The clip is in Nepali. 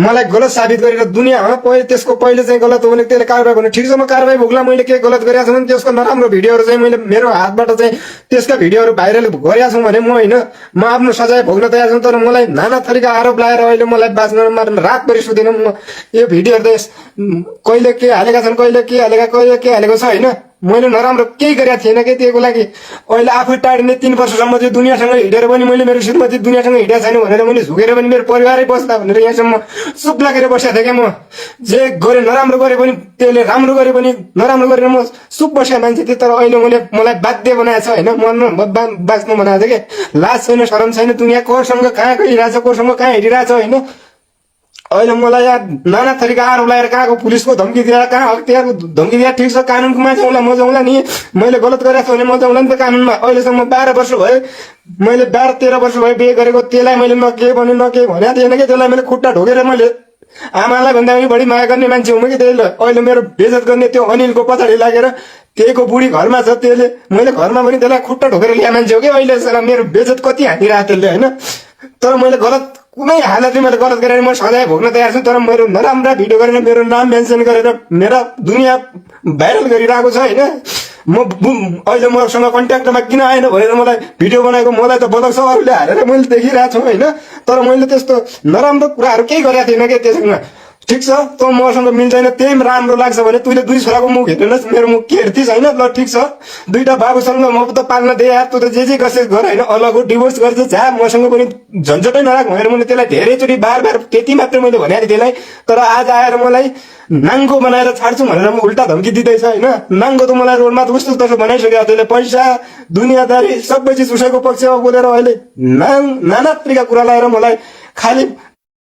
मलाई गलत साबित गरेर दुनियाँमा त्यसको पहिले चाहिँ गलत हो भने त्यसले कारबाही गर्नु ठिक छ। म कारबाही भोग्ला, मैले के गलत गरेको छु भने त्यसको नराम्रो भिडियोहरू चाहिँ मैले मेरो हातबाट चाहिँ त्यसका भिडियोहरू भाइरल गरेका छु भने म होइन, म आफ्नो सजाय भोग्न तयार छु। तर मलाई नाना थरीका आरोप लगाएर अहिले मलाई बाँच्न मार्न रातभरि सुत्दिनँ म। यो भिडियोहरू त कहिले के हालेका छन्, कहिले के हालेका, कहिले के हालेको छ होइन। मैले नराम्रो केही गरेको थिएन कि त्यसको लागि अहिले आफू टाढिने 3 वर्षसम्म चाहिँ दुनियाँसँग हिँडेर पनि मैले मेरो श्रीमती दुनियाँसँग हिँडेको छैन भनेर मैले झुकेर पनि मेरो परिवारै बस्दा भनेर यहाँसम्म चुप लागेर बसेको थिएँ क्या। म जे गरे नराम्रो गरे पनि त्यसले राम्रो गरे पनि नराम्रो गरेर म चुप बसेको मान्छे थिएँ। तर अहिले मलाई बाध्य बनाएको छ होइन, मन बाँच्नु बनाएको छ कि लाज छैन, शरम छैन। दुनियाँ कोसँग कहाँ गइरहेछ, कोसँग कहाँ हिँडिरहेछ होइन। अहिले मलाई यहाँ नाना थरीका आरोप लगाएर कहाँको पुलिसको धम्की दिएर, कहाँ हतियारको धम्की दिएर। ठिक छ, कानुनको मान्छे उसलाई म जाउँला नि, मैले गलत गरेको छु भने म जाउँला नि त कानुनमा। अहिलेसम्म 12 वर्ष भयो, मैले 12-13 वर्ष भयो बिहे गरेको। त्यसलाई मैले न के भने थिएन कि त्यसलाई मैले खुट्टा ढोकेर मैले आमालाई भन्दा पनि बढी माया गर्ने मान्छे हुँ कि त्यसले अहिले मेरो बेइज्जत गर्ने त्यो अनिलको पछाडि लागेर त्यहीको बुढी घरमा छ, त्यसले मैले घरमा पनि त्यसलाई खुट्टा ढोकेर ल्याए मान्छे हो कि अहिले मेरो बेइज्जत कति हानिरहेको त्यसले होइन। तर मैले गलत कुनै हालतले मैले गलत गरेर म सजाय भोग्न तयार छु। तर मेरो नराम्रा भिडियो गरेर मेरो नाम मेन्सन गरेर मेरा दुनियाँ भाइरल गरिरहेको छ होइन। म अहिले मसँग कन्ट्याक्टमा किन आएन भनेर मलाई भिडियो बनाएको मलाई त बोलाउँछ अरूले हालेर मैले देखिरहेको छु होइन। तर मैले त्यस्तो नराम्रो कुराहरू केही गरेको थिएन कि त्यसमा। ठिक छ, तँ मसँग मिल्दैन, त्यही राम्रो लाग्छ भने तैँले 2 छोराको मुख हेर्नुहोस्, मेरो मुख के हेर्थिस् होइन। ल ठिक छ, 2टा बाबुसँग म त पाल्न दे यार, तँ त जे गर्छस् गर होइन। अलग हो, डिभोर्स गर्छ जा, मसँग पनि झन्झटै नराख भनेर मैले त्यसलाई धेरैचोटि बार त्यति मात्र मैले भनेको थिएँ त्यसलाई। तर आज आएर मलाई नाङ्गो बनाएर छाड्छु भनेर म उल्टा धम्की दिँदैछ होइन। नाङ्गो त मलाई रोडमा त उस्तो तस्तो बनाइसक्यो त्यसले, पैसा दुनियाँदारी सबै चिज उसैको पक्षमा बोलेर अहिले नाना तरिका कुरा लगाएर मलाई खालि